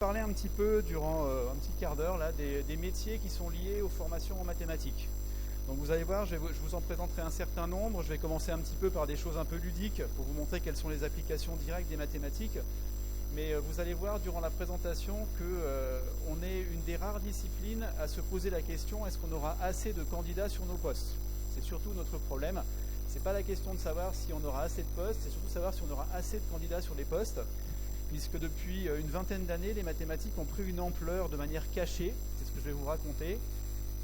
Parler un petit peu durant un petit quart d'heure là des métiers qui sont liés aux formations en mathématiques. Donc vous allez voir, je vous en présenterai un certain nombre. Je vais commencer un petit peu par des choses un peu ludiques pour vous montrer quelles sont les applications directes des mathématiques. Mais vous allez voir durant la présentation qu'on est une des rares disciplines à se poser la question, est-ce qu'on aura assez de candidats sur nos postes? C'est surtout notre problème. C'est pas la question de savoir si on aura assez de postes, c'est surtout savoir si on aura assez de candidats sur les postes, puisque depuis une vingtaine d'années, les mathématiques ont pris une ampleur de manière cachée, c'est ce que je vais vous raconter,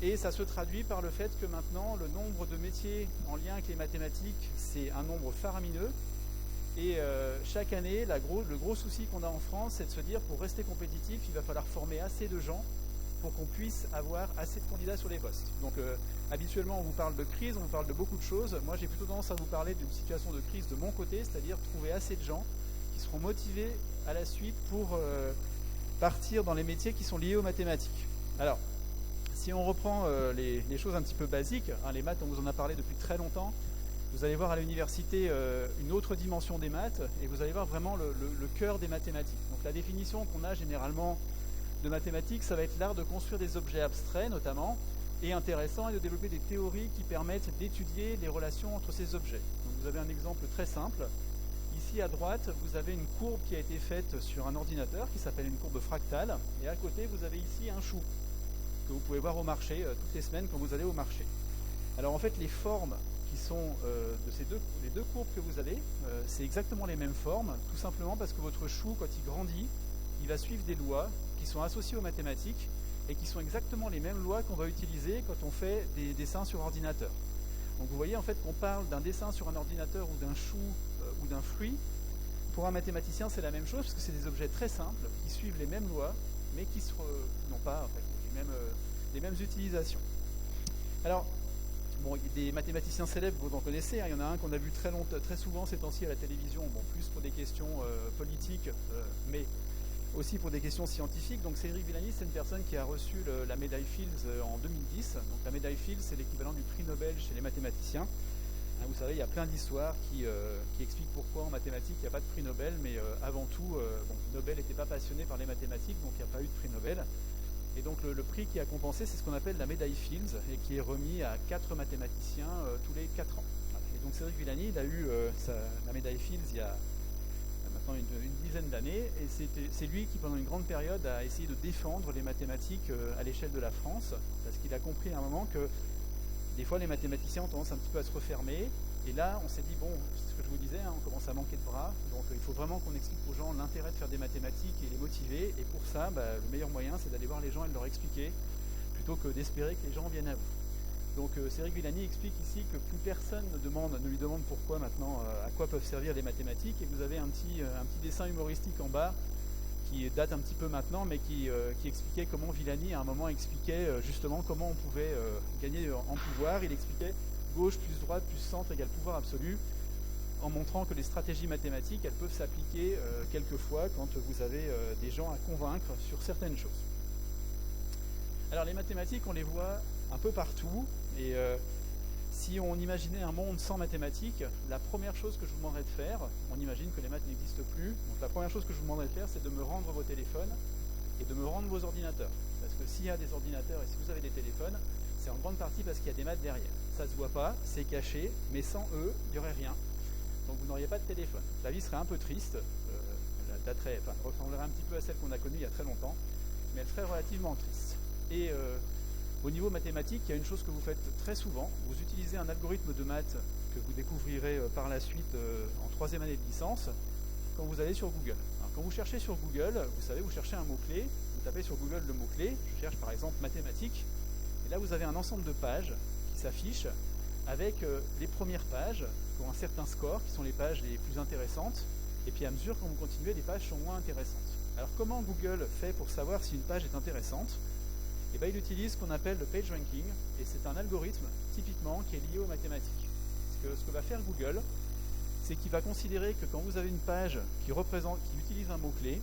et ça se traduit par le fait que maintenant, le nombre de métiers en lien avec les mathématiques, c'est un nombre faramineux, et chaque année, le gros souci qu'on a en France, c'est de se dire, pour rester compétitif, il va falloir former assez de gens pour qu'on puisse avoir assez de candidats sur les postes. Donc habituellement, on vous parle de crise, on vous parle de beaucoup de choses. Moi, j'ai plutôt tendance à vous parler d'une situation de crise de mon côté, c'est-à-dire trouver assez de gens qui seront motivés à la suite pour partir dans les métiers qui sont liés aux mathématiques. Alors, si on reprend les choses un petit peu basiques, les maths, on vous en a parlé depuis très longtemps, vous allez voir à l'université une autre dimension des maths, et vous allez voir vraiment le cœur des mathématiques. Donc la définition qu'on a généralement de mathématiques, ça va être l'art de construire des objets abstraits notamment, et intéressant, et de développer des théories qui permettent d'étudier les relations entre ces objets. Donc vous avez un exemple très simple. Ici à droite, vous avez une courbe qui a été faite sur un ordinateur qui s'appelle une courbe fractale, et à côté vous avez ici un chou que vous pouvez voir au marché toutes les semaines quand vous allez au marché. Alors en fait les formes qui sont les deux courbes que vous avez, c'est exactement les mêmes formes, tout simplement parce que votre chou, quand il grandit, il va suivre des lois qui sont associées aux mathématiques et qui sont exactement les mêmes lois qu'on va utiliser quand on fait des dessins sur ordinateur. Donc vous voyez en fait qu'on parle d'un dessin sur un ordinateur ou d'un chou ou d'un fruit. Pour un mathématicien, c'est la même chose parce que c'est des objets très simples qui suivent les mêmes lois mais qui n'ont pas en fait, les mêmes utilisations. Alors, bon, des mathématiciens célèbres, vous en connaissez, il y en a un qu'on a vu très souvent ces temps-ci à la télévision, bon, plus pour des questions politiques, mais aussi pour des questions scientifiques. Donc Cédric Villani, c'est une personne qui a reçu la médaille Fields en 2010. Donc la médaille Fields, c'est l'équivalent du prix Nobel chez les mathématiciens. Vous savez, il y a plein d'histoires qui expliquent pourquoi en mathématiques il n'y a pas de prix Nobel, mais avant tout, Nobel n'était pas passionné par les mathématiques, donc il n'y a pas eu de prix Nobel. Et donc le prix qui a compensé, c'est ce qu'on appelle la médaille Fields, et qui est remis à 4 mathématiciens tous les 4 ans. Voilà. Et donc Cédric Villani, il a eu la médaille Fields il y a maintenant une dizaine d'années, et c'est lui qui pendant une grande période a essayé de défendre les mathématiques à l'échelle de la France, parce qu'il a compris à un moment que des fois les mathématiciens ont tendance un petit peu à se refermer, et là on s'est dit, bon, c'est ce que je vous disais, on commence à manquer de bras, donc il faut vraiment qu'on explique aux gens l'intérêt de faire des mathématiques et les motiver, et pour ça, le meilleur moyen c'est d'aller voir les gens et de leur expliquer, plutôt que d'espérer que les gens viennent à vous. Donc Cédric Villani explique ici que plus personne ne lui demande pourquoi maintenant, à quoi peuvent servir les mathématiques, et vous avez un petit dessin humoristique en bas qui date un petit peu maintenant, mais qui expliquait comment Villani à un moment expliquait justement comment on pouvait gagner en pouvoir. Il expliquait gauche plus droite plus centre égale pouvoir absolu, en montrant que les stratégies mathématiques, elles peuvent s'appliquer quelquefois quand vous avez des gens à convaincre sur certaines choses. Alors les mathématiques, on les voit un peu partout, et si on imaginait un monde sans mathématiques, la première chose que je vous demanderais de faire, on imagine que les maths n'existent plus, donc la première chose que je vous demanderais de faire, c'est de me rendre vos téléphones et de me rendre vos ordinateurs. Parce que s'il y a des ordinateurs et si vous avez des téléphones, c'est en grande partie parce qu'il y a des maths derrière. Ça ne se voit pas, c'est caché, mais sans eux, il n'y aurait rien. Donc vous n'auriez pas de téléphone. La vie serait un peu triste, elle ressemblerait un petit peu à celle qu'on a connue il y a très longtemps, mais elle serait relativement triste. Et au niveau mathématique, il y a une chose que vous faites très souvent. Vous utilisez un algorithme de maths que vous découvrirez par la suite en 3e année de licence quand vous allez sur Google. Alors, quand vous cherchez sur Google, vous savez, vous cherchez un mot-clé, vous tapez sur Google le mot-clé, je cherche par exemple mathématiques, et là vous avez un ensemble de pages qui s'affichent avec les premières pages qui ont un certain score, qui sont les pages les plus intéressantes, et puis à mesure quand vous continuez, les pages sont moins intéressantes. Alors comment Google fait pour savoir si une page est intéressante? Il utilise ce qu'on appelle le page ranking, et c'est un algorithme typiquement qui est lié aux mathématiques. Ce que va faire Google, c'est qu'il va considérer que quand vous avez une page qui utilise un mot-clé,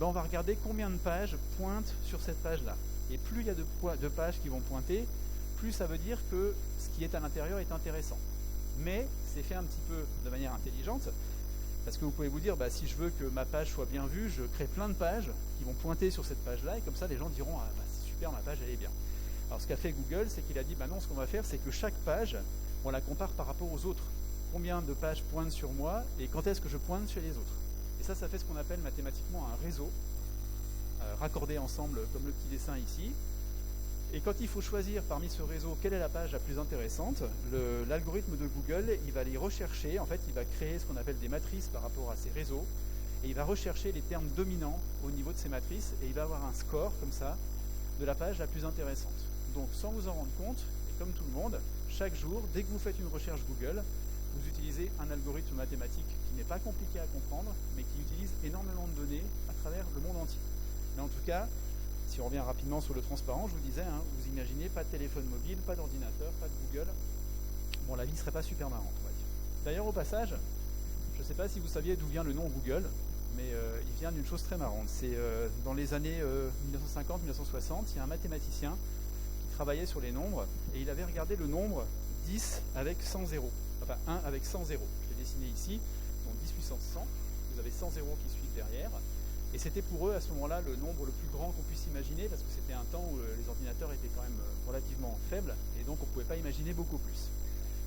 on va regarder combien de pages pointent sur cette page-là. Et plus il y a de pages qui vont pointer, plus ça veut dire que ce qui est à l'intérieur est intéressant. Mais c'est fait un petit peu de manière intelligente, Parce que vous pouvez vous dire, si je veux que ma page soit bien vue, je crée plein de pages qui vont pointer sur cette page-là, et comme ça les gens diront, ah c'est super, ma page elle est bien. Alors ce qu'a fait Google, c'est qu'il a dit, non, ce qu'on va faire, c'est que chaque page, on la compare par rapport aux autres. Combien de pages pointent sur moi, et quand est-ce que je pointe chez les autres. Et ça fait ce qu'on appelle mathématiquement un réseau, raccordé ensemble comme le petit dessin ici. Et quand il faut choisir parmi ce réseau quelle est la page la plus intéressante, l'algorithme de Google, il va les rechercher, en fait il va créer ce qu'on appelle des matrices par rapport à ces réseaux, et il va rechercher les termes dominants au niveau de ces matrices, et il va avoir un score comme ça de la page la plus intéressante. Donc sans vous en rendre compte, et comme tout le monde, chaque jour, dès que vous faites une recherche Google, vous utilisez un algorithme mathématique qui n'est pas compliqué à comprendre, mais qui utilise énormément de données à travers le monde entier. Mais en tout cas, si on revient rapidement sur le transparent, je vous disais, vous imaginez pas de téléphone mobile, pas d'ordinateur, pas de Google. Bon, la vie ne serait pas super marrante, on va dire. D'ailleurs, au passage, je ne sais pas si vous saviez d'où vient le nom Google, mais il vient d'une chose très marrante. C'est dans les années 1950-1960, il y a un mathématicien qui travaillait sur les nombres, et il avait regardé le nombre 10 avec 100 zéros. Enfin, 1 avec 100 zéros. Je l'ai dessiné ici, donc 10 puissance 100. Vous avez 100 zéros qui suivent derrière. Et c'était pour eux, à ce moment-là, le nombre le plus grand qu'on puisse imaginer, parce que c'était un temps où les ordinateurs étaient quand même relativement faibles, et donc on ne pouvait pas imaginer beaucoup plus.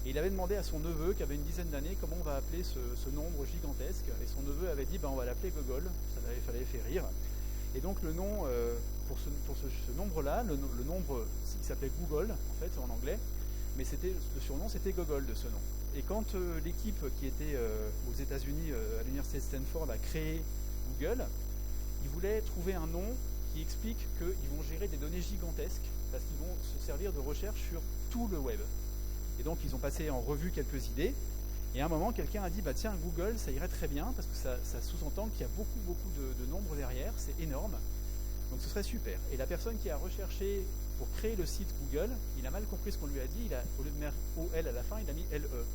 Et il avait demandé à son neveu, qui avait une dizaine d'années, comment on va appeler ce nombre gigantesque, et son neveu avait dit, on va l'appeler Gogol, ça l'avait fait rire. Et donc le nom, pour ce nombre-là, le nombre, il s'appelait Google, en fait, en anglais, mais le surnom, c'était Gogol de ce nom. Et quand l'équipe qui était aux États-Unis, à l'université de Stanford, a créé Google, ils voulaient trouver un nom qui explique qu'ils vont gérer des données gigantesques parce qu'ils vont se servir de recherche sur tout le web. Et donc ils ont passé en revue quelques idées, et à un moment quelqu'un a dit tiens, Google ça irait très bien parce que ça sous-entend qu'il y a beaucoup de nombres derrière, c'est énorme, donc ce serait super. Et la personne qui a recherché pour créer le site Google, il a mal compris ce qu'on lui a dit, au lieu de mettre OL à la fin, il a mis LE.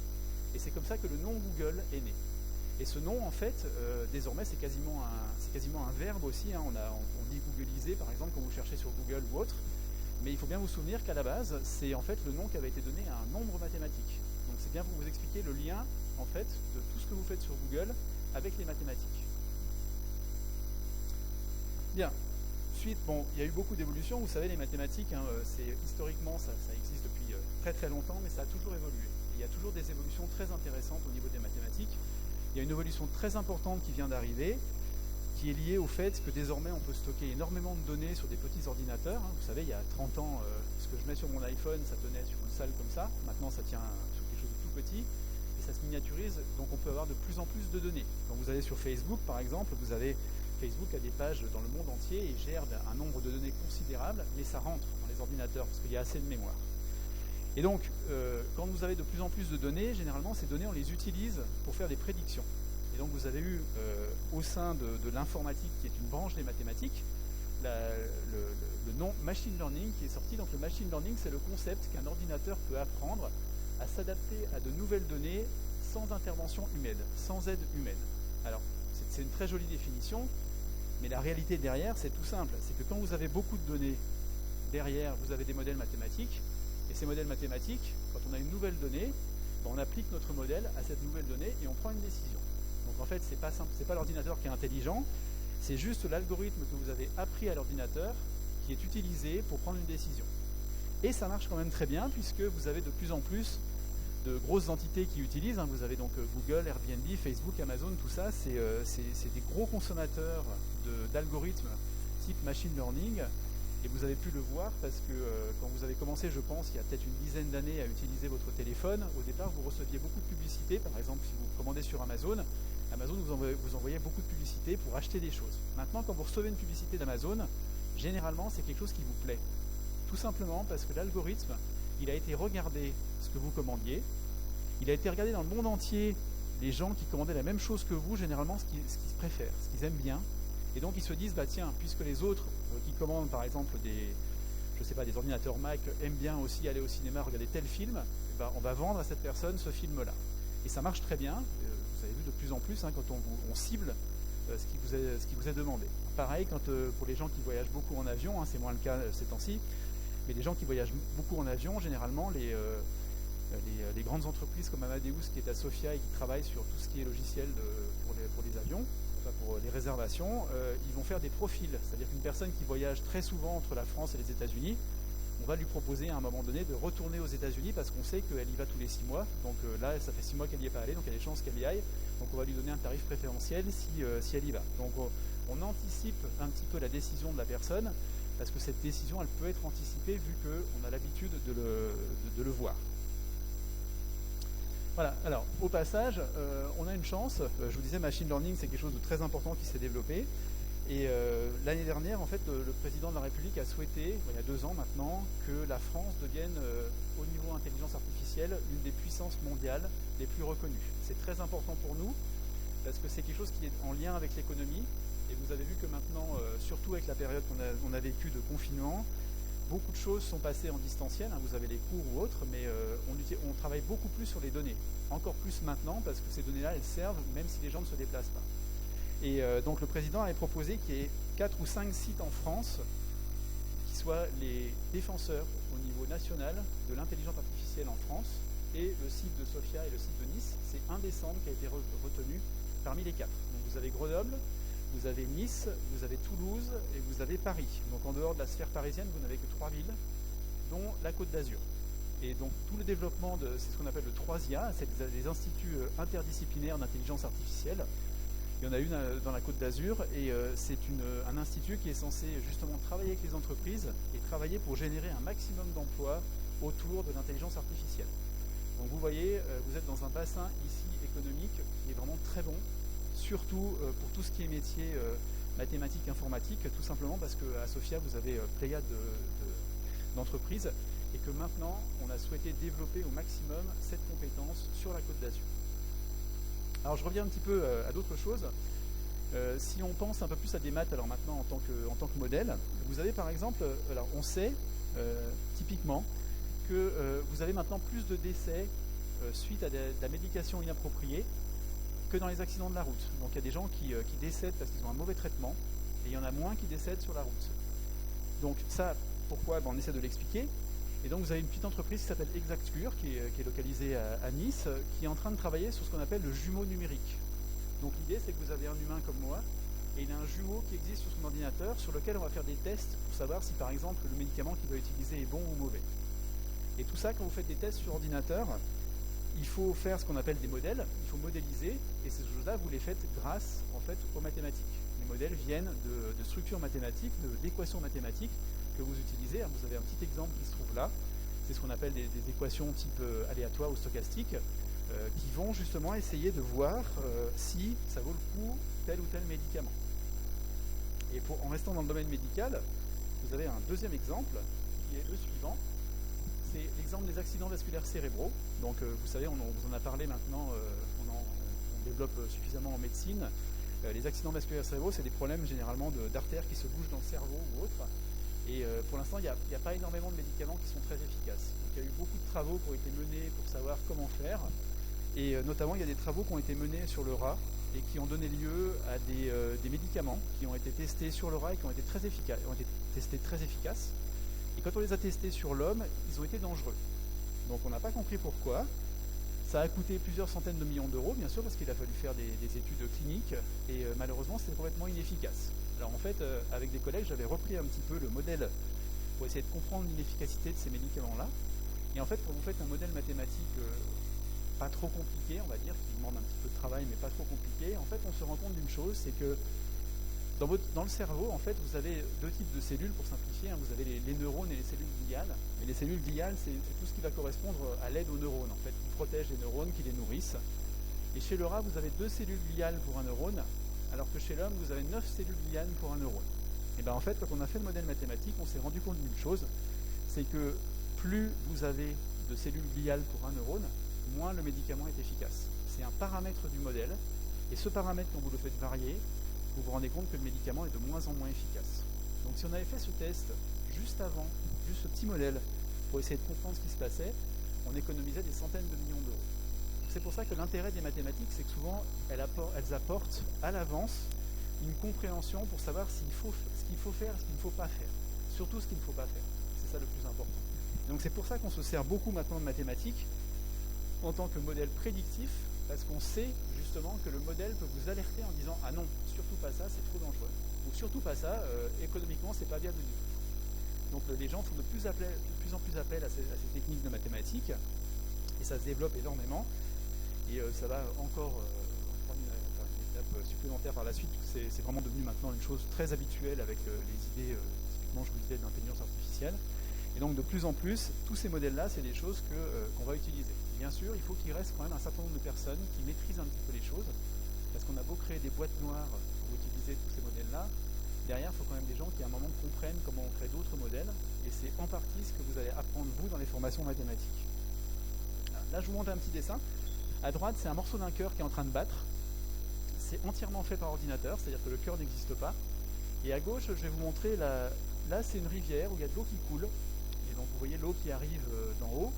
Et c'est comme ça que le nom Google est né. Et ce nom, en fait, désormais, c'est quasiment un verbe aussi. On dit googliser, par exemple, quand vous cherchez sur Google ou autre. Mais il faut bien vous souvenir qu'à la base, c'est en fait le nom qui avait été donné à un nombre mathématique. Donc c'est bien pour vous expliquer le lien, en fait, de tout ce que vous faites sur Google avec les mathématiques. Bien. Ensuite, il y a eu beaucoup d'évolutions. Vous savez, les mathématiques, historiquement, ça existe depuis très très longtemps, mais ça a toujours évolué. Et il y a toujours des évolutions très intéressantes au niveau des mathématiques. Il y a une évolution très importante qui vient d'arriver, qui est liée au fait que désormais on peut stocker énormément de données sur des petits ordinateurs. Vous savez, il y a 30 ans, ce que je mets sur mon iPhone, ça tenait sur une salle comme ça. Maintenant, ça tient sur quelque chose de tout petit et ça se miniaturise, donc on peut avoir de plus en plus de données. Quand vous allez sur Facebook, par exemple, Facebook a des pages dans le monde entier et gère un nombre de données considérable, mais ça rentre dans les ordinateurs parce qu'il y a assez de mémoire. Et donc, quand vous avez de plus en plus de données, généralement, ces données, on les utilise pour faire des prédictions. Et donc, vous avez eu, au sein de l'informatique, qui est une branche des mathématiques, le nom machine learning qui est sorti. Donc, le machine learning, c'est le concept qu'un ordinateur peut apprendre à s'adapter à de nouvelles données sans intervention humaine, sans aide humaine. Alors, c'est une très jolie définition, mais la réalité derrière, c'est tout simple. C'est que quand vous avez beaucoup de données, derrière, vous avez des modèles mathématiques. Et ces modèles mathématiques, quand on a une nouvelle donnée, on applique notre modèle à cette nouvelle donnée et on prend une décision. Donc en fait, c'est pas simple, c'est pas l'ordinateur qui est intelligent, c'est juste l'algorithme que vous avez appris à l'ordinateur qui est utilisé pour prendre une décision. Et ça marche quand même très bien puisque vous avez de plus en plus de grosses entités qui utilisent. Vous avez donc Google, Airbnb, Facebook, Amazon, tout ça, c'est des gros consommateurs d'algorithmes type machine learning. Et vous avez pu le voir parce que quand vous avez commencé, je pense, il y a peut-être une dizaine d'années à utiliser votre téléphone, au départ, vous receviez beaucoup de publicité. Par exemple, si vous commandez sur Amazon, Amazon vous envoyait beaucoup de publicité pour acheter des choses. Maintenant, quand vous recevez une publicité d'Amazon, généralement, c'est quelque chose qui vous plaît. Tout simplement parce que l'algorithme, il a été regardé ce que vous commandiez, il a été regardé dans le monde entier les gens qui commandaient la même chose que vous, généralement, ce qu'ils préfèrent, ce qu'ils aiment bien. Et donc ils se disent, tiens, puisque les autres qui commandent par exemple des ordinateurs Mac aiment bien aussi aller au cinéma, regarder tel film, on va vendre à cette personne ce film-là. Et ça marche très bien, vous avez vu de plus en plus quand on cible ce qui vous est demandé. Pareil, pour les gens qui voyagent beaucoup en avion, c'est moins le cas ces temps-ci, mais les gens qui voyagent beaucoup en avion, généralement, les grandes entreprises comme Amadeus qui est à Sofia et qui travaille sur tout ce qui est logiciel pour les avions, enfin pour les réservations, ils vont faire des profils. C'est-à-dire qu'une personne qui voyage très souvent entre la France et les États-Unis, on va lui proposer à un moment donné de retourner aux États-Unis parce qu'on sait qu'elle y va tous les 6 mois. Donc là, ça fait 6 mois qu'elle n'y est pas allée, donc il y a des chances qu'elle y aille. Donc on va lui donner un tarif préférentiel si elle y va. Donc on anticipe un petit peu la décision de la personne parce que cette décision, elle peut être anticipée vu qu'on a l'habitude de le voir. Voilà, alors au passage, on a une chance. Je vous disais, machine learning, c'est quelque chose de très important qui s'est développé. Et l'année dernière, en fait, le président de la République a souhaité, il y a 2 ans maintenant, que la France devienne, au niveau intelligence artificielle, une des puissances mondiales les plus reconnues. C'est très important pour nous, parce que c'est quelque chose qui est en lien avec l'économie. Et vous avez vu que maintenant, surtout avec la période qu'on a vécue de confinement, beaucoup de choses sont passées en distanciel. Vous avez les cours ou autres, mais on travaille beaucoup plus sur les données. Encore plus maintenant, parce que ces données-là, elles servent même si les gens ne se déplacent pas. Et donc le président avait proposé qu'il y ait 4 ou 5 sites en France qui soient les défenseurs au niveau national de l'intelligence artificielle en France. Et le site de Sofia et le site de Nice, c'est un des centres qui a été retenu parmi les 4. Donc vous avez Grenoble, vous avez Nice, vous avez Toulouse et vous avez Paris. Donc en dehors de la sphère parisienne, vous n'avez que 3 villes, dont la Côte d'Azur. Et donc tout le développement, c'est ce qu'on appelle le 3IA, c'est les instituts interdisciplinaires d'intelligence artificielle. Il y en a une dans la Côte d'Azur et c'est un institut qui est censé justement travailler avec les entreprises et travailler pour générer un maximum d'emplois autour de l'intelligence artificielle. Donc vous voyez, vous êtes dans un bassin ici économique qui est vraiment très bon, surtout pour tout ce qui est métier mathématiques, informatique, tout simplement parce qu'à Sofia vous avez pléiade d'entreprises et que maintenant on a souhaité développer au maximum cette compétence sur la Côte d'Azur. Alors je reviens un petit peu à d'autres choses. Si on pense un peu plus à des maths, alors maintenant en tant que modèle, vous avez par exemple, alors on sait typiquement que vous avez maintenant plus de décès suite à de la médication inappropriée que dans les accidents de la route. Donc il y a des gens qui décèdent parce qu'ils ont un mauvais traitement et il y en a moins qui décèdent sur la route. Donc ça, pourquoi? On essaie de l'expliquer. Et donc vous avez une petite entreprise qui s'appelle Exactcure, qui est localisée à Nice, qui est en train de travailler sur ce qu'on appelle le jumeau numérique. Donc l'idée c'est que vous avez un humain comme moi, et il a un jumeau qui existe sur son ordinateur, sur lequel on va faire des tests pour savoir si par exemple le médicament qu'il va utiliser est bon ou mauvais. Et tout ça, quand vous faites des tests sur ordinateur, il faut faire ce qu'on appelle des modèles, il faut modéliser, et ces choses-là vous les faites grâce en fait aux mathématiques. Les modèles viennent de structures mathématiques, d'équations mathématiques que vous utilisez. Alors vous avez un petit exemple qui se trouve là, c'est ce qu'on appelle des équations type aléatoire ou stochastique, qui vont justement essayer de voir si ça vaut le coup tel ou tel médicament. Et en restant dans le domaine médical, vous avez un deuxième exemple qui est le suivant, c'est l'exemple des accidents vasculaires cérébraux. Donc vous savez, on vous en a parlé maintenant, on développe suffisamment en médecine. Les accidents vasculaires cérébraux, c'est des problèmes généralement d'artères qui se bougent dans le cerveau ou autre. Et pour l'instant, il n'y a pas énormément de médicaments qui sont très efficaces. Donc il y a eu beaucoup de travaux qui ont été menés pour savoir comment faire. Et notamment, il y a des travaux qui ont été menés sur le rat et qui ont donné lieu à des médicaments qui ont été testés sur le rat et qui ont été testés très efficaces. Et quand on les a testés sur l'homme, ils ont été dangereux. Donc on n'a pas compris pourquoi. Ça a coûté plusieurs centaines de millions d'euros, bien sûr, parce qu'il a fallu faire des études cliniques, et malheureusement, c'était complètement inefficace. Alors en fait, avec des collègues, j'avais repris un petit peu le modèle pour essayer de comprendre l'inefficacité de ces médicaments-là. Et en fait, quand vous faites un modèle mathématique pas trop compliqué, on va dire, qui demande un petit peu de travail, mais pas trop compliqué, en fait, on se rend compte d'une chose, c'est que dans le cerveau, en fait, vous avez 2 types de cellules, pour simplifier. Vous avez les neurones et les cellules gliales. Et les cellules gliales, c'est tout ce qui va correspondre à l'aide aux neurones, en fait, qui protègent les neurones, qui les nourrissent. Et chez le rat, vous avez 2 cellules gliales pour un neurone, alors que chez l'homme, vous avez 9 cellules gliales pour un neurone. Et bien en fait, quand on a fait le modèle mathématique, on s'est rendu compte d'une chose, c'est que plus vous avez de cellules gliales pour un neurone, moins le médicament est efficace. C'est un paramètre du modèle, et ce paramètre, quand vous le faites varier, vous vous rendez compte que le médicament est de moins en moins efficace. Donc si on avait fait ce test juste avant, juste ce petit modèle, pour essayer de comprendre ce qui se passait, on économisait des centaines de millions d'euros. C'est pour ça que l'intérêt des mathématiques, c'est que souvent, elles apportent à l'avance une compréhension pour savoir ce qu'il faut faire et ce qu'il ne faut pas faire. Surtout ce qu'il ne faut pas faire. C'est ça le plus important. Donc c'est pour ça qu'on se sert beaucoup maintenant de mathématiques en tant que modèle prédictif, parce qu'on sait justement que le modèle peut vous alerter en disant « Ah non, surtout pas ça, c'est trop dangereux » ou « Surtout pas ça, économiquement, c'est pas viable du tout ». Donc les gens font de plus en plus appel à ces techniques de mathématiques, et ça se développe énormément, et ça va encore prendre une étape supplémentaire par la suite. C'est vraiment devenu maintenant une chose très habituelle avec les idées, typiquement je vous disais, d'intelligence artificielle. Et donc de plus en plus, tous ces modèles-là, c'est des choses qu'on va utiliser. Bien sûr, il faut qu'il reste quand même un certain nombre de personnes qui maîtrisent un petit peu les choses, parce qu'on a beau créer des boîtes noires pour utiliser tous ces modèles-là, derrière, il faut quand même des gens qui à un moment comprennent comment on crée d'autres modèles, et c'est en partie ce que vous allez apprendre vous dans les formations mathématiques. Là, je vous montre un petit dessin. À droite, c'est un morceau d'un cœur qui est en train de battre. C'est entièrement fait par ordinateur, c'est-à-dire que le cœur n'existe pas. Et à gauche, je vais vous montrer, là c'est une rivière où il y a de l'eau qui coule. Et donc vous voyez l'eau qui arrive d'en haut.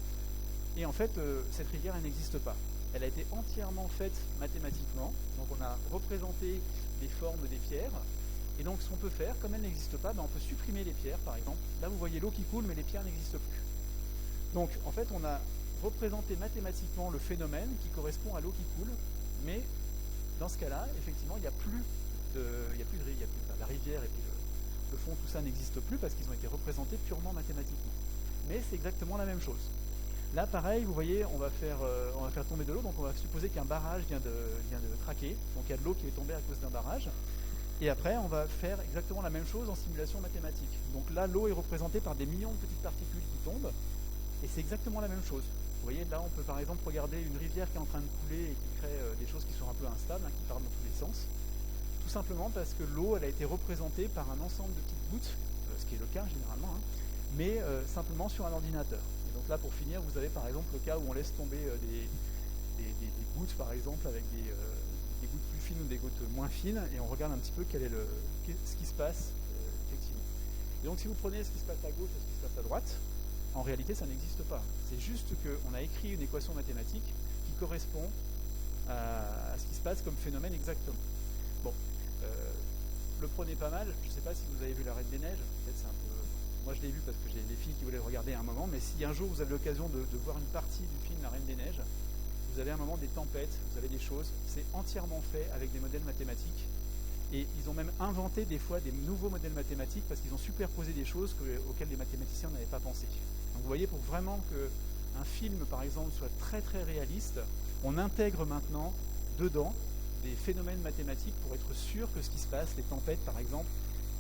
Et en fait, cette rivière, elle n'existe pas. Elle a été entièrement faite mathématiquement. Donc on a représenté les formes des pierres. Et donc ce qu'on peut faire, comme elle n'existe pas, on peut supprimer les pierres, par exemple. Là, vous voyez l'eau qui coule, mais les pierres n'existent plus. Donc en fait, on a représenté mathématiquement le phénomène qui correspond à l'eau qui coule, mais dans ce cas-là, effectivement, il n'y a plus de la rivière et puis le fond, tout ça n'existe plus parce qu'ils ont été représentés purement mathématiquement. Mais c'est exactement la même chose. Là, pareil, vous voyez, on va faire tomber de l'eau, donc on va supposer qu'un barrage vient de craquer, donc il y a de l'eau qui est tombée à cause d'un barrage. Et après, on va faire exactement la même chose en simulation mathématique. Donc là, l'eau est représentée par des millions de petites particules qui tombent, et c'est exactement la même chose. Vous voyez, là, on peut par exemple regarder une rivière qui est en train de couler et qui crée des choses qui sont un peu instables, qui partent dans tous les sens. Tout simplement parce que l'eau, elle a été représentée par un ensemble de petites gouttes, ce qui est le cas généralement, mais simplement sur un ordinateur. Et donc là, pour finir, vous avez par exemple le cas où on laisse tomber des gouttes, par exemple, avec des gouttes plus fines ou des gouttes moins fines, et on regarde un petit peu ce qui se passe effectivement. Et donc si vous prenez ce qui se passe à gauche et ce qui se passe à droite, en réalité, ça n'existe pas. C'est juste qu'on a écrit une équation mathématique qui correspond à ce qui se passe comme phénomène exactement. Bon, le prenez pas mal. Je ne sais pas si vous avez vu La Reine des Neiges. Peut-être c'est un peu. Moi, je l'ai vu parce que j'ai des filles qui voulaient le regarder à un moment. Mais si un jour vous avez l'occasion de voir une partie du film La Reine des Neiges, vous avez un moment des tempêtes, vous avez des choses. C'est entièrement fait avec des modèles mathématiques. Et ils ont même inventé des fois des nouveaux modèles mathématiques parce qu'ils ont superposé des choses auxquelles les mathématiciens n'avaient pas pensé. Donc vous voyez, pour vraiment qu'un film, par exemple, soit très très réaliste, on intègre maintenant dedans des phénomènes mathématiques pour être sûr que ce qui se passe, les tempêtes par exemple,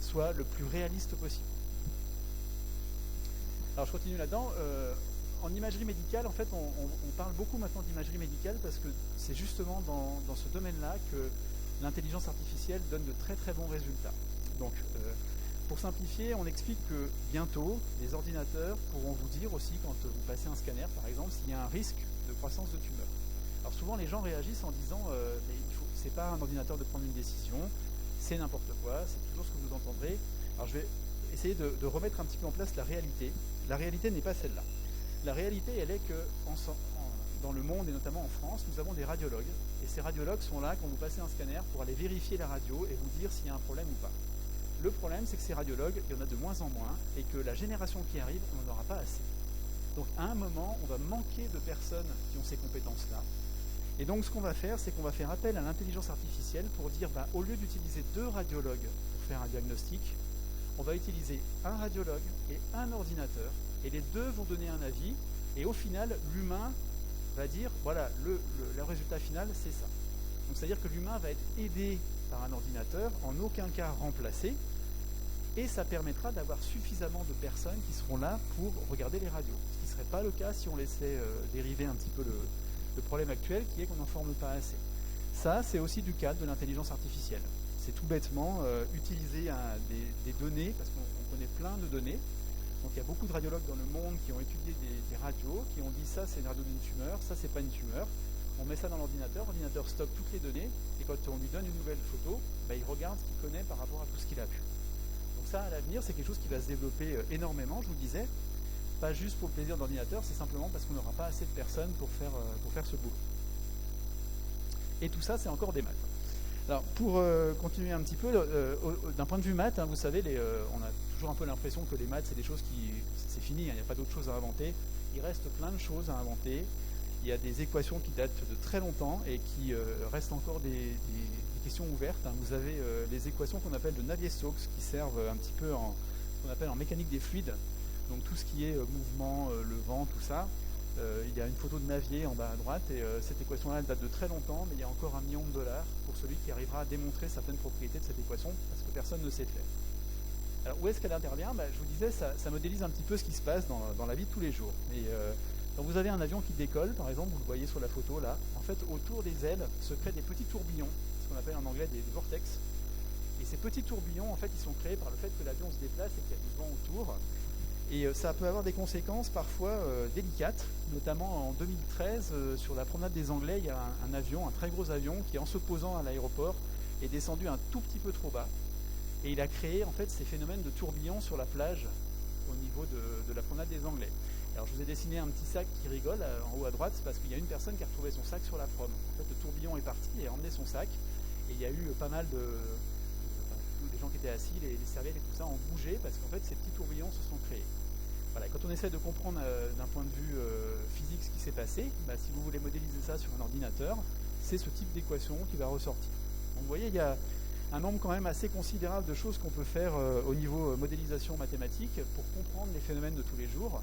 soit le plus réaliste possible. Alors je continue là-dedans. En imagerie médicale, en fait, on parle beaucoup maintenant d'imagerie médicale parce que c'est justement dans ce domaine-là que l'intelligence artificielle donne de très très bons résultats. Donc, pour simplifier, on explique que bientôt, les ordinateurs pourront vous dire aussi, quand vous passez un scanner par exemple, s'il y a un risque de croissance de tumeur. Alors souvent, les gens réagissent en disant c'est pas un ordinateur de prendre une décision, c'est n'importe quoi, c'est toujours ce que vous entendrez. Alors je vais essayer de remettre un petit peu en place la réalité. La réalité n'est pas celle-là. La réalité, elle est que dans le monde et notamment en France, nous avons des radiologues. Et ces radiologues sont là quand vous passez un scanner pour aller vérifier la radio et vous dire s'il y a un problème ou pas. Le problème, c'est que ces radiologues, il y en a de moins en moins et que la génération qui arrive, on n'en aura pas assez. Donc à un moment, on va manquer de personnes qui ont ces compétences-là. Et donc ce qu'on va faire, c'est qu'on va faire appel à l'intelligence artificielle pour dire, au lieu d'utiliser 2 radiologues pour faire un diagnostic, on va utiliser un radiologue et un ordinateur, et les deux vont donner un avis, et au final, l'humain va dire, voilà, le résultat final, c'est ça. Donc c'est-à-dire que l'humain va être aidé par un ordinateur, en aucun cas remplacé, et ça permettra d'avoir suffisamment de personnes qui seront là pour regarder les radios. Ce qui ne serait pas le cas si on laissait dériver un petit peu le problème actuel, qui est qu'on n'en forme pas assez. Ça, c'est aussi du cadre de l'intelligence artificielle. C'est tout bêtement utiliser des données, parce qu'on connaît plein de données. Donc il y a beaucoup de radiologues dans le monde qui ont étudié des radios, qui ont dit ça c'est une radio d'une tumeur, ça c'est pas une tumeur. On met ça dans l'ordinateur stocke toutes les données, et quand on lui donne une nouvelle photo, il regarde ce qu'il connaît par rapport à tout ce qu'il a vu. Donc ça, à l'avenir, c'est quelque chose qui va se développer énormément, je vous le disais, pas juste pour le plaisir d'ordinateur, c'est simplement parce qu'on n'aura pas assez de personnes pour faire ce boulot. Et tout ça, c'est encore des maths. Alors, pour continuer un petit peu, d'un point de vue maths, vous savez, on a toujours un peu l'impression que les maths, c'est des choses c'est fini, il n'y a pas d'autre choses à inventer. Il reste plein de choses à inventer. Il y a des équations qui datent de très longtemps et qui restent encore des questions ouvertes. Vous avez les équations qu'on appelle de Navier-Stokes qui servent un petit peu ce qu'on appelle en mécanique des fluides. Donc tout ce qui est mouvement, le vent, tout ça. Il y a une photo de Navier en bas à droite et cette équation-là elle date de très longtemps, mais il y a encore $1 million pour celui qui arrivera à démontrer certaines propriétés de cette équation parce que personne ne sait faire. Alors où est-ce qu'elle intervient? Je vous disais, ça modélise un petit peu ce qui se passe dans la vie de tous les jours. Et, quand vous avez un avion qui décolle, par exemple, vous le voyez sur la photo là, en fait autour des ailes se créent des petits tourbillons, ce qu'on appelle en anglais des vortex. Et ces petits tourbillons, en fait, ils sont créés par le fait que l'avion se déplace et qu'il y a du vent autour. Et ça peut avoir des conséquences parfois délicates, notamment en 2013, sur la promenade des Anglais, il y a un avion, un très gros avion, qui en se posant à l'aéroport est descendu un tout petit peu trop bas. Et il a créé en fait ces phénomènes de tourbillons sur la plage au niveau de la promenade des Anglais. Alors je vous ai dessiné un petit sac qui rigole en haut à droite, c'est parce qu'il y a une personne qui a retrouvé son sac sur la prom. En fait, le tourbillon est parti et a emmené son sac. Et il y a eu pas mal des gens qui étaient assis, les serviettes et tout ça ont bougé parce qu'en fait ces petits tourbillons se sont créés. Voilà, quand on essaie de comprendre d'un point de vue physique ce qui s'est passé, si vous voulez modéliser ça sur un ordinateur, c'est ce type d'équation qui va ressortir. Donc vous voyez, il y a un nombre quand même assez considérable de choses qu'on peut faire au niveau modélisation mathématique pour comprendre les phénomènes de tous les jours.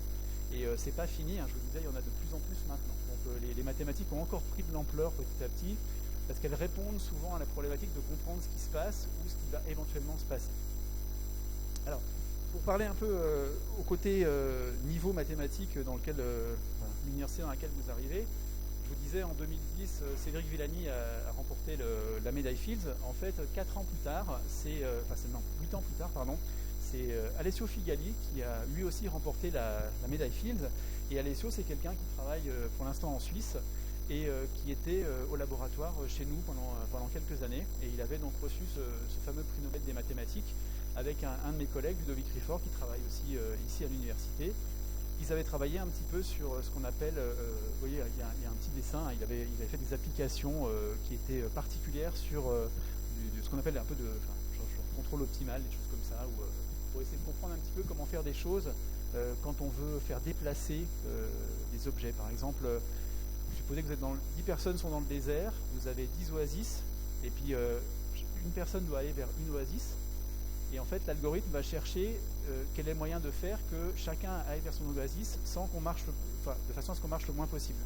Et c'est pas fini, je vous disais, il y en a de plus en plus maintenant. Donc les mathématiques ont encore pris de l'ampleur petit à petit, parce qu'elles répondent souvent à la problématique de comprendre ce qui se passe ou ce qui va éventuellement se passer. Alors, pour parler un peu au côté niveau mathématique dans lequel l'université dans laquelle vous arrivez, je vous disais en 2010, Cédric Villani a remporté la médaille Fields. En fait, 4 ans plus tard, 8 ans plus tard, pardon, c'est Alessio Figali qui a lui aussi remporté la médaille Fields. Et Alessio, c'est quelqu'un qui travaille pour l'instant en Suisse et qui était au laboratoire chez nous pendant quelques années. Et il avait donc reçu ce fameux prix Nobel des mathématiques avec un de mes collègues, Ludovic Rifford, qui travaille aussi ici à l'université. Ils avaient travaillé un petit peu sur ce qu'on appelle, vous voyez, il y a un petit dessin, il avait fait des applications qui étaient particulières sur ce qu'on appelle un peu de contrôle optimal, des choses comme ça, pour essayer de comprendre un petit peu comment faire des choses quand on veut faire déplacer des objets. Par exemple, supposez que vous êtes 10 personnes sont dans le désert, vous avez 10 oasis, et puis une personne doit aller vers une oasis, et en fait l'algorithme va chercher quel est le moyen de faire que chacun aille vers son oasis sans qu'on marche, de façon à ce qu'on marche le moins possible.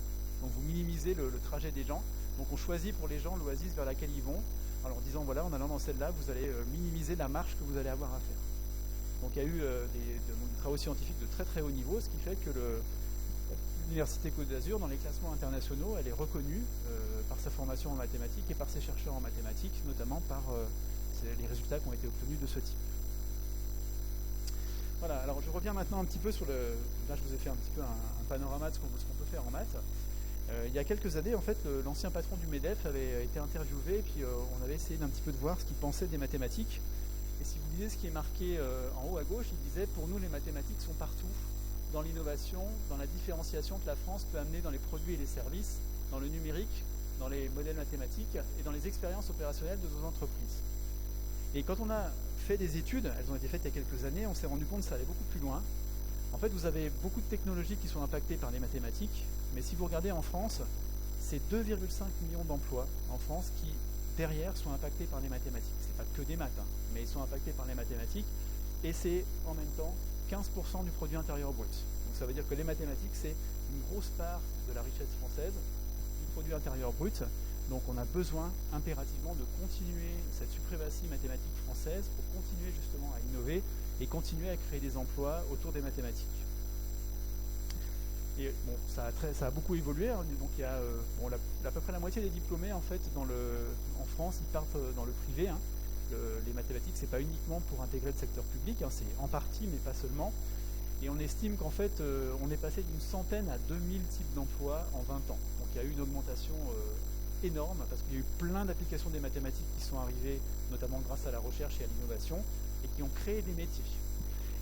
Donc vous minimisez le trajet des gens, donc on choisit pour les gens l'oasis vers laquelle ils vont, en leur disant voilà, en allant dans celle-là, vous allez minimiser la marche que vous allez avoir à faire. Donc il y a eu des travaux scientifiques de très très haut niveau, ce qui fait que l'Université Côte d'Azur, dans les classements internationaux, elle est reconnue par sa formation en mathématiques et par ses chercheurs en mathématiques, notamment par les résultats qui ont été obtenus de ce type. Voilà, alors je reviens maintenant un petit peu sur là je vous ai fait un petit peu un panorama de ce qu'on peut faire en maths. Il y a quelques années, en fait, l'ancien patron du MEDEF avait été interviewé, et puis on avait essayé d'un petit peu de voir ce qu'il pensait des mathématiques. Et si vous lisez ce qui est marqué en haut à gauche, il disait « Pour nous, les mathématiques sont partout, dans l'innovation, dans la différenciation que la France peut amener dans les produits et les services, dans le numérique, dans les modèles mathématiques et dans les expériences opérationnelles de nos entreprises. » Et quand on a fait des études, elles ont été faites il y a quelques années, on s'est rendu compte que ça allait beaucoup plus loin. En fait, vous avez beaucoup de technologies qui sont impactées par les mathématiques, mais si vous regardez en France, c'est 2,5 millions d'emplois en France qui, derrière, sont impactés par les mathématiques. Ce n'est pas que des maths, mais ils sont impactés par les mathématiques, et c'est en même temps 15% du produit intérieur brut. Donc ça veut dire que les mathématiques, c'est une grosse part de la richesse française, du produit intérieur brut. Donc on a besoin impérativement de continuer cette suprématie mathématique française pour continuer justement à innover et continuer à créer des emplois autour des mathématiques. Et bon, ça a beaucoup évolué, donc il y a à peu près la moitié des diplômés en fait en France, ils partent dans le privé. Les mathématiques, c'est pas uniquement pour intégrer le secteur public, c'est en partie, mais pas seulement. Et on estime qu'en fait, on est passé d'une centaine à 2000 types d'emplois en 20 ans. Donc il y a eu une augmentation énorme, parce qu'il y a eu plein d'applications des mathématiques qui sont arrivées, notamment grâce à la recherche et à l'innovation, et qui ont créé des métiers.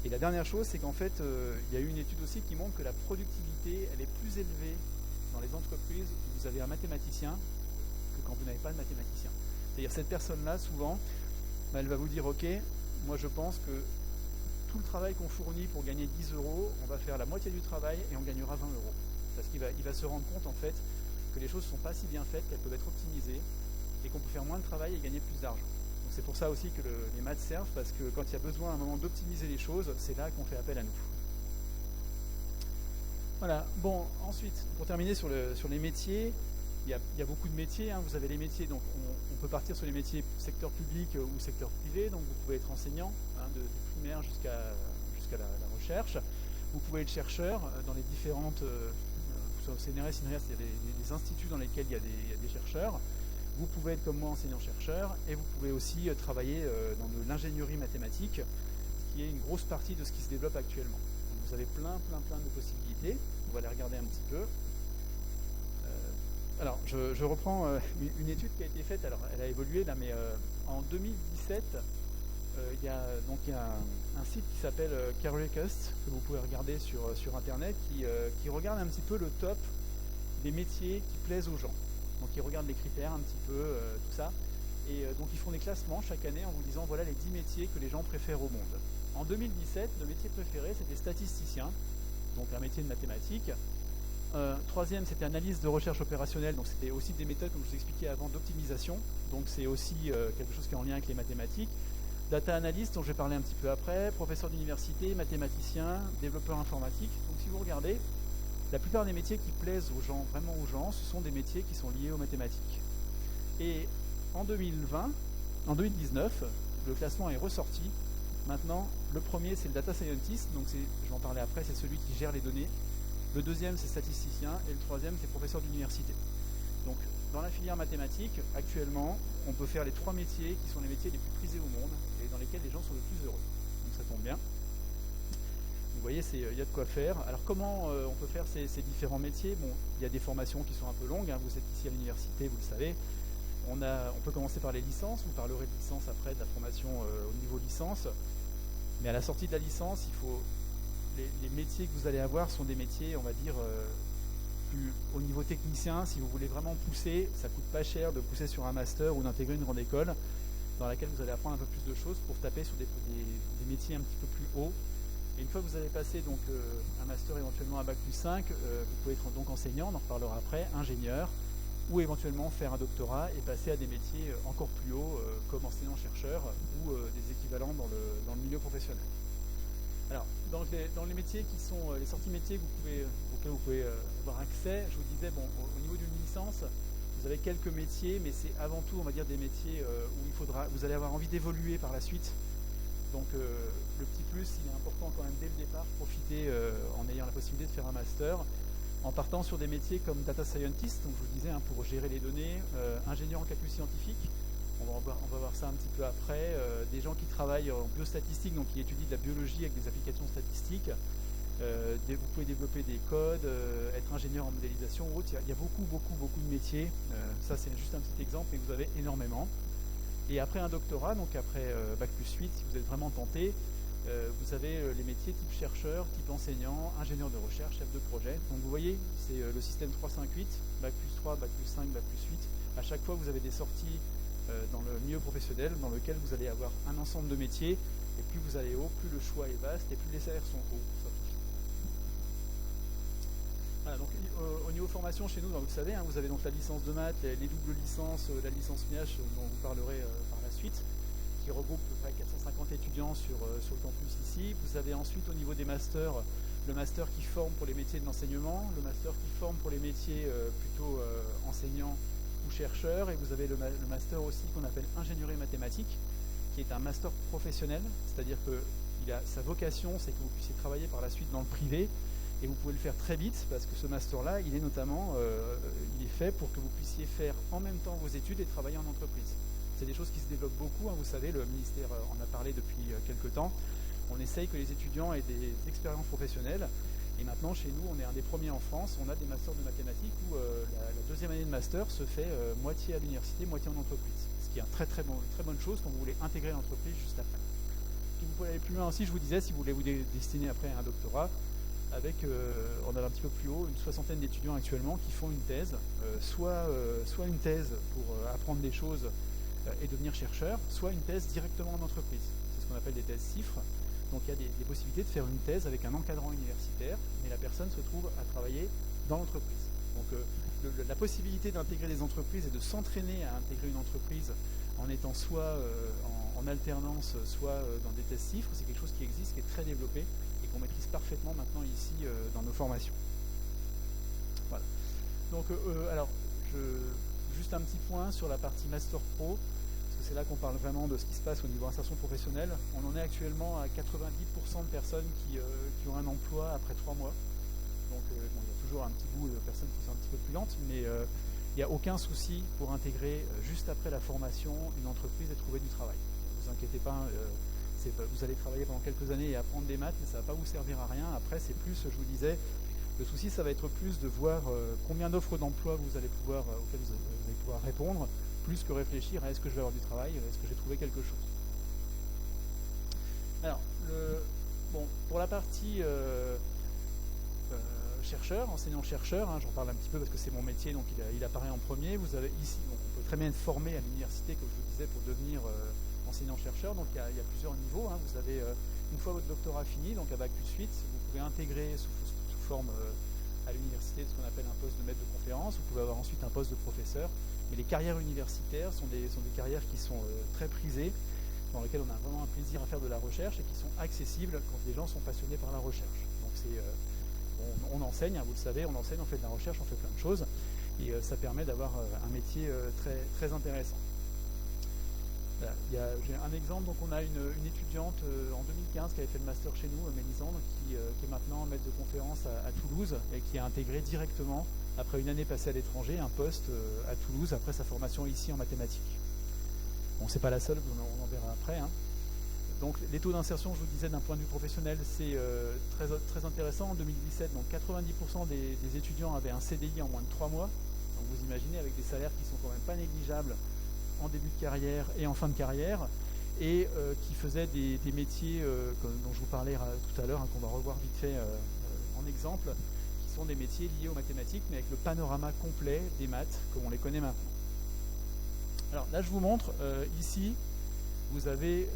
Et la dernière chose, c'est qu'en fait, il y a eu une étude aussi qui montre que la productivité, elle est plus élevée dans les entreprises où vous avez un mathématicien que quand vous n'avez pas de mathématicien. C'est-à-dire cette personne-là, souvent, elle va vous dire, ok, moi je pense que tout le travail qu'on fournit pour gagner 10 €, on va faire la moitié du travail et on gagnera 20 €. parce qu'il va se rendre compte en fait que les choses ne sont pas si bien faites, qu'elles peuvent être optimisées, et qu'on peut faire moins de travail et gagner plus d'argent. Donc c'est pour ça aussi que les maths servent, parce que quand il y a besoin à un moment d'optimiser les choses, c'est là qu'on fait appel à nous. Voilà, bon, ensuite, pour terminer sur les métiers, il y a beaucoup de métiers, hein. Vous avez les métiers, donc on peut partir sur les métiers secteur public ou secteur privé, donc vous pouvez être enseignant, hein, du primaire jusqu'à la recherche. Vous pouvez être chercheur dans les différentes, soit au CNRS, INRIAS, il y a des instituts dans lesquels il y a des chercheurs. Vous pouvez être comme moi enseignant-chercheur, et vous pouvez aussi travailler dans de l'ingénierie mathématique, qui est une grosse partie de ce qui se développe actuellement. Donc vous avez plein de possibilités. On va les regarder un petit peu. Alors, je reprends une étude qui a été faite. Alors, elle a évolué là, mais en 2017, il y a un site qui s'appelle Careercast, que vous pouvez regarder sur Internet, qui regarde un petit peu le top des métiers qui plaisent aux gens. Donc, ils regardent les critères un petit peu, tout ça. Et donc, ils font des classements chaque année en vous disant voilà les 10 métiers que les gens préfèrent au monde. En 2017, le métier préféré, c'était statisticien, donc un métier de mathématiques. Troisième, c'était analyse de recherche opérationnelle, donc c'était aussi des méthodes, comme je vous expliquais avant, d'optimisation, donc c'est aussi quelque chose qui est en lien avec les mathématiques. Data analyst, dont je vais parler un petit peu après, professeur d'université, mathématicien, développeur informatique. Donc si vous regardez, la plupart des métiers qui plaisent aux gens, vraiment aux gens, ce sont des métiers qui sont liés aux mathématiques. Et en 2019, le classement est ressorti. Maintenant, le premier, c'est le data scientist, donc je vais en parler après, c'est celui qui gère les données. Le deuxième, c'est statisticien, et le troisième, c'est professeur d'université. Donc, dans la filière mathématique, actuellement, on peut faire les 3 métiers qui sont les métiers les plus prisés au monde, et dans lesquels les gens sont le plus heureux. Donc ça tombe bien. Vous voyez, il y a de quoi faire. Alors comment on peut faire ces différents métiers? Bon, il y a des formations qui sont un peu longues, hein. Vous êtes ici à l'université, vous le savez. On peut commencer par les licences, vous parlerez de licence après, de la formation au niveau licence. Mais à la sortie de la licence, les métiers que vous allez avoir sont des métiers, on va dire, plus au niveau technicien. Si vous voulez vraiment pousser, ça coûte pas cher de pousser sur un master ou d'intégrer une grande école dans laquelle vous allez apprendre un peu plus de choses pour taper sur des métiers un petit peu plus hauts. Et une fois que vous avez passé donc, un master éventuellement à Bac plus 5, vous pouvez être donc enseignant, on en reparlera après, ingénieur, ou éventuellement faire un doctorat et passer à des métiers encore plus hauts comme enseignant-chercheur ou des équivalents dans le milieu professionnel. Alors, dans les métiers qui sont les sorties métiers auxquels vous pouvez avoir accès, je vous disais, bon, au niveau d'une licence, vous avez quelques métiers, mais c'est avant tout, on va dire, des métiers où vous allez avoir envie d'évoluer par la suite. Donc, le petit plus, il est important quand même dès le départ, profiter en ayant la possibilité de faire un master, en partant sur des métiers comme data scientist, donc je vous disais, hein, pour gérer les données, ingénieur en calcul scientifique. On va voir ça un petit peu après. Des gens qui travaillent en biostatistique, donc qui étudient de la biologie avec des applications statistiques. Vous pouvez développer des codes, être ingénieur en modélisation ou autre. Il y a beaucoup de métiers. Ça, c'est juste un petit exemple, mais vous avez énormément. Et après un doctorat, donc après Bac plus 8, si vous êtes vraiment tenté, vous avez les métiers type chercheur, type enseignant, ingénieur de recherche, chef de projet. Donc vous voyez, c'est le système 3-5-8, Bac plus 3, Bac plus 5, Bac plus 8. À chaque fois, vous avez des sorties dans le milieu professionnel dans lequel vous allez avoir un ensemble de métiers, et plus vous allez haut, plus le choix est vaste et plus les salaires sont hauts. Voilà, donc au niveau formation chez nous, vous le savez, hein, vous avez donc la licence de maths, les doubles licences, la licence MIH dont vous parlerez par la suite, qui regroupe à peu près 450 étudiants sur le campus ici. Vous avez ensuite au niveau des masters, le master qui forme pour les métiers de l'enseignement, le master qui forme pour les métiers plutôt enseignants ou chercheurs, et vous avez le master aussi qu'on appelle ingénierie mathématique, qui est un master professionnel, c'est-à-dire que sa vocation, c'est que vous puissiez travailler par la suite dans le privé, et vous pouvez le faire très vite, parce que ce master-là, il est notamment il est fait pour que vous puissiez faire en même temps vos études et travailler en entreprise. C'est des choses qui se développent beaucoup, hein, vous savez, le ministère en a parlé depuis quelques temps. On essaye que les étudiants aient des expériences professionnelles. Et maintenant, chez nous, on est un des premiers en France. On a des masters de mathématiques où la deuxième année de master se fait moitié à l'université, moitié en entreprise. Ce qui est une très bonne chose quand vous voulez intégrer l'entreprise juste après. Puis vous pouvez aller plus loin aussi, je vous disais, si vous voulez vous destiner après à un doctorat, avec, on a un petit peu plus haut, une 60aine d'étudiants actuellement qui font une thèse, soit une thèse pour apprendre des choses et devenir chercheur, soit une thèse directement en entreprise. C'est ce qu'on appelle des thèses CIFRE. Donc il y a des possibilités de faire une thèse avec un encadrant universitaire, mais la personne se trouve à travailler dans l'entreprise. Donc la possibilité d'intégrer des entreprises et de s'entraîner à intégrer une entreprise en étant soit en alternance, soit dans des tests CIFRE, c'est quelque chose qui existe, qui est très développé et qu'on maîtrise parfaitement maintenant ici dans nos formations. Voilà. Donc alors, juste un petit point sur la partie Master Pro, parce que c'est là qu'on parle vraiment de ce qui se passe au niveau insertion professionnelle. On en est actuellement à 90% de personnes qui ont un emploi après 3 mois. Donc bon, il y a toujours un petit bout de personnes qui sont un petit peu plus lentes, mais il n'y a aucun souci pour intégrer juste après la formation une entreprise et trouver du travail. Ne vous inquiétez pas, vous allez travailler pendant quelques années et apprendre des maths, mais ça ne va pas vous servir à rien. Après, c'est plus, je vous disais, le souci, ça va être plus de voir combien d'offres d'emploi auxquelles vous allez pouvoir répondre, plus que réfléchir à est-ce que je vais avoir du travail, est-ce que j'ai trouvé quelque chose. Alors, pour la partie chercheur, enseignant-chercheur, j'en parle un petit peu parce que c'est mon métier, donc il apparaît en premier. Vous avez ici, donc on peut très bien être formé à l'université, comme je vous disais, pour devenir enseignant-chercheur. Donc il y a plusieurs niveaux. Vous avez, une fois votre doctorat fini, donc à Bac plus 8, vous pouvez intégrer sous forme à l'université ce qu'on appelle un poste de maître de conférence. Vous pouvez avoir ensuite un poste de professeur. Mais les carrières universitaires sont des carrières qui sont très prisées, dans lesquelles on a vraiment un plaisir à faire de la recherche et qui sont accessibles quand les gens sont passionnés par la recherche. Donc on enseigne, vous le savez, on enseigne, on fait de la recherche, on fait plein de choses, et ça permet d'avoir un métier très, très intéressant. Voilà, j'ai un exemple, donc on a une étudiante en 2015 qui avait fait le master chez nous, Mélisande, qui est maintenant maître de conférence à Toulouse et qui a intégré directement, après une année passée à l'étranger, un poste à Toulouse après sa formation ici en mathématiques. Bon, c'est pas la seule, on en verra après. Donc les taux d'insertion, je vous disais, d'un point de vue professionnel, c'est très, très intéressant. En 2017, donc 90% des étudiants avaient un CDI en moins de 3 mois. Donc vous imaginez, avec des salaires qui sont quand même pas négligeables en début de carrière et en fin de carrière, et qui faisaient des métiers dont je vous parlais tout à l'heure, qu'on va revoir vite fait en exemple, qui sont des métiers liés aux mathématiques, mais avec le panorama complet des maths comme on les connaît maintenant. Alors là, je vous montre, ici, vous avez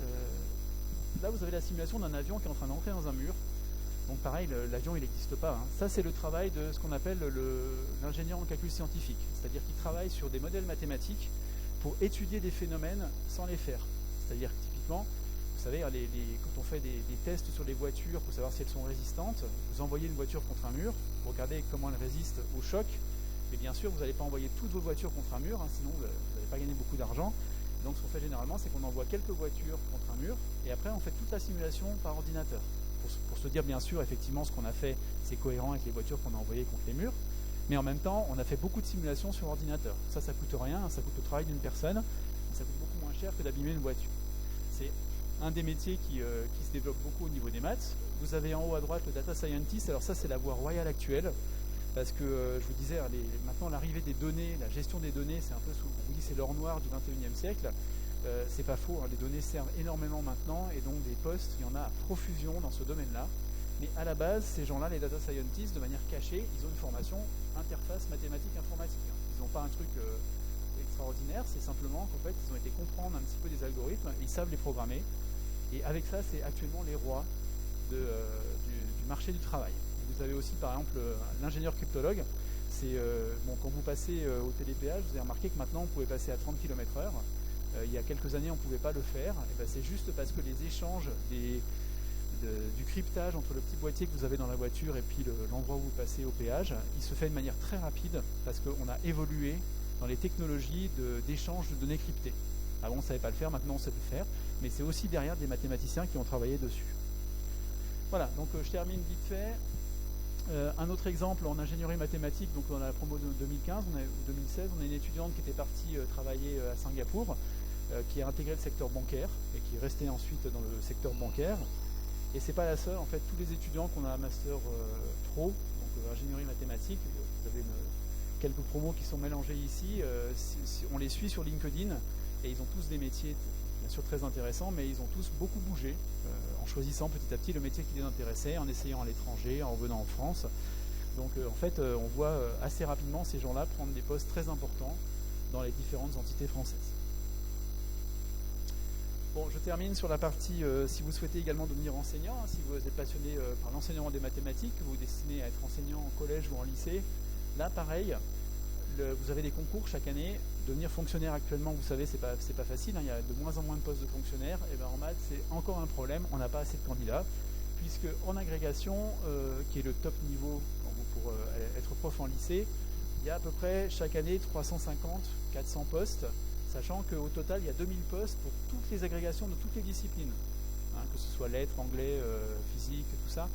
la simulation d'un avion qui est en train d'entrer dans un mur. Donc pareil, l'avion, il n'existe pas. Ça, c'est le travail de ce qu'on appelle l'ingénieur en calcul scientifique, c'est-à-dire qu'il travaille sur des modèles mathématiques pour étudier des phénomènes sans les faire. C'est-à-dire que typiquement, vous savez, quand on fait des tests sur les voitures pour savoir si elles sont résistantes, vous envoyez une voiture contre un mur, vous regardez comment elle résiste au choc, mais bien sûr, vous n'allez pas envoyer toutes vos voitures contre un mur, sinon vous n'allez pas gagner beaucoup d'argent. Donc ce qu'on fait généralement, c'est qu'on envoie quelques voitures contre un mur, et après on fait toute la simulation par ordinateur. Pour se dire, bien sûr, effectivement, ce qu'on a fait, c'est cohérent avec les voitures qu'on a envoyées contre les murs, mais en même temps, on a fait beaucoup de simulations sur ordinateur. Ça coûte rien, ça coûte le travail d'une personne, ça coûte beaucoup moins cher que d'abîmer une voiture. C'est un des métiers qui se développe beaucoup au niveau des maths. Vous avez en haut à droite le data scientist. Alors ça, c'est la voie royale actuelle, parce que je vous disais, maintenant l'arrivée des données, la gestion des données, c'est un peu, on vous dit, c'est l'or noir du 21e siècle. C'est pas faux, les données servent énormément maintenant, et donc des postes, il y en a à profusion dans ce domaine-là. Mais à la base, ces gens-là, les data scientists, de manière cachée, ils ont une formation interface mathématique informatique. Ils n'ont pas un truc extraordinaire, c'est simplement qu'en fait, ils ont été comprendre un petit peu des algorithmes, ils savent les programmer, et avec ça, c'est actuellement les rois du marché du travail. Vous avez aussi, par exemple, l'ingénieur cryptologue. Quand vous passez au télépéage, vous avez remarqué que maintenant, on pouvait passer à 30 km/h. Il y a quelques années, on ne pouvait pas le faire. C'est juste parce que les échanges du cryptage entre le petit boîtier que vous avez dans la voiture et puis l'endroit où vous passez au péage, il se fait de manière très rapide parce qu'on a évolué dans les technologies d'échange de données cryptées. Avant, on ne savait pas le faire, maintenant on sait le faire, mais c'est aussi derrière des mathématiciens qui ont travaillé dessus. Voilà, donc je termine vite fait. Un autre exemple en ingénierie mathématique, donc dans la promo de 2015 ou 2016, on a une étudiante qui était partie travailler à Singapour, qui a intégré le secteur bancaire et qui est restée ensuite dans le secteur bancaire. Et c'est pas la seule, en fait, tous les étudiants qu'on a un master pro, donc ingénierie mathématique, vous avez quelques promos qui sont mélangés ici, on les suit sur LinkedIn et ils ont tous des métiers bien sûr très intéressants, mais ils ont tous beaucoup bougé en choisissant petit à petit le métier qui les intéressait, en essayant à l'étranger, en revenant en France. Donc en fait, on voit assez rapidement ces gens-là prendre des postes très importants dans les différentes entités françaises. Bon, je termine sur la partie, si vous souhaitez également devenir enseignant, si vous êtes passionné par l'enseignement des mathématiques, que vous destinez à être enseignant en collège ou en lycée, là pareil, vous avez des concours chaque année. Devenir fonctionnaire actuellement, vous savez, c'est pas facile, hein, il y a de moins en moins de postes de fonctionnaires, et bien en maths c'est encore un problème, on n'a pas assez de candidats, puisque en agrégation, qui est le top niveau pour être prof en lycée, il y a à peu près chaque année 350-400 postes, sachant qu'au total, il y a 2000 postes pour toutes les agrégations de toutes les disciplines, hein, que ce soit lettres, anglais, physique, tout ça.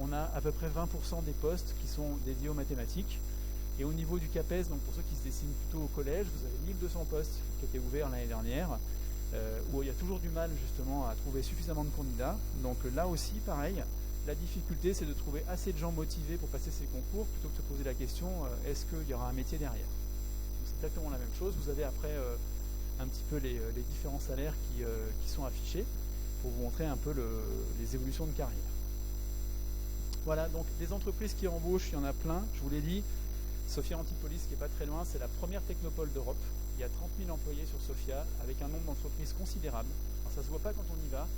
On a à peu près 20% des postes qui sont dédiés aux mathématiques. Et au niveau du CAPES, donc pour ceux qui se dessinent plutôt au collège, vous avez 1200 postes qui étaient ouverts l'année dernière, où il y a toujours du mal justement à trouver suffisamment de candidats. Donc là aussi, pareil, la difficulté c'est de trouver assez de gens motivés pour passer ces concours, plutôt que de se poser la question, est-ce qu'il y aura un métier derrière? C'est exactement la même chose. Vous avez après un petit peu les différents salaires qui sont affichés pour vous montrer un peu les évolutions de carrière. Voilà, donc des entreprises qui embauchent, il y en a plein, je vous l'ai dit. Sofia Antipolis, qui n'est pas très loin, c'est la première technopole d'Europe. Il y a 30 000 employés sur Sofia, avec un nombre d'entreprises considérable. Alors, ça ne se voit pas quand on y va,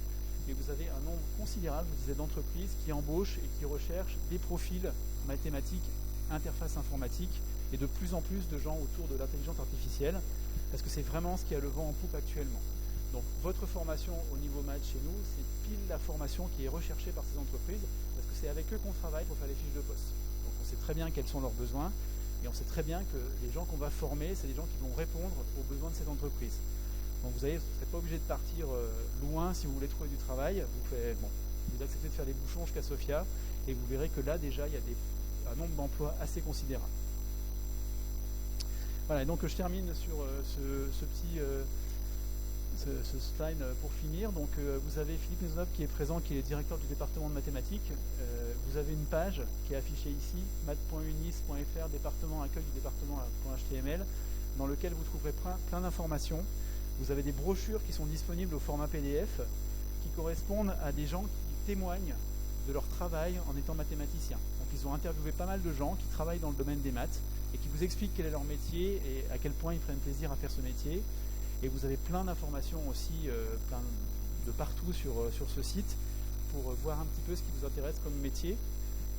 mais vous avez un nombre considérable, je vous disais, d'entreprises qui embauchent et qui recherchent des profils mathématiques, interface informatique, et de plus en plus de gens autour de l'intelligence artificielle, parce que c'est vraiment ce qui a le vent en poupe actuellement. Donc votre formation au niveau maths chez nous, c'est pile la formation qui est recherchée par ces entreprises, parce que c'est avec eux qu'on travaille pour faire les fiches de poste. Donc on sait très bien quels sont leurs besoins, et on sait très bien que les gens qu'on va former, c'est des gens qui vont répondre aux besoins de ces entreprises. Donc vous n'êtes pas obligé de partir loin si vous voulez trouver du travail. Vous acceptez de faire des bouchons jusqu'à Sofia, et vous verrez que là déjà il y a un nombre d'emplois assez considérable. Voilà, et donc je termine sur ce petit slide pour finir. Donc vous avez Philippe Maisonneuve qui est présent, qui est directeur du département de mathématiques. Vous avez une page qui est affichée ici, math.unis.fr, département accueil du département.html, dans lequel vous trouverez plein d'informations. Vous avez des brochures qui sont disponibles au format PDF, qui correspondent à des gens qui témoignent de leur travail en étant mathématiciens. Donc ils ont interviewé pas mal de gens qui travaillent dans le domaine des maths et qui vous expliquent quel est leur métier et à quel point ils prennent plaisir à faire ce métier. Et vous avez plein d'informations aussi, plein de partout sur ce site, pour voir un petit peu ce qui vous intéresse comme métier.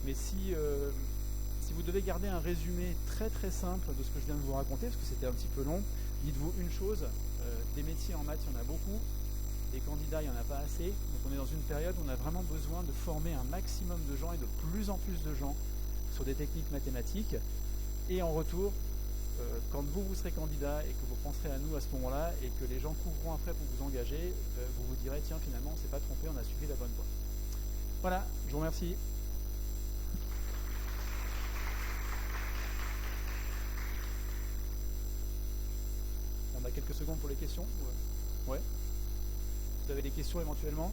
Mais si vous devez garder un résumé très très simple de ce que je viens de vous raconter, parce que c'était un petit peu long, dites-vous une chose, des métiers en maths, il y en a beaucoup, des candidats, il n'y en a pas assez, donc on est dans une période où on a vraiment besoin de former un maximum de gens et de plus en plus de gens sur des techniques mathématiques, et en retour, quand vous serez candidat et que vous penserez à nous à ce moment-là, et que les gens courront après pour vous engager, vous vous direz, tiens, finalement, on ne s'est pas trompé, on a suivi la bonne voie. Voilà, je vous remercie. On a quelques secondes pour les questions. Ouais. Vous avez des questions éventuellement?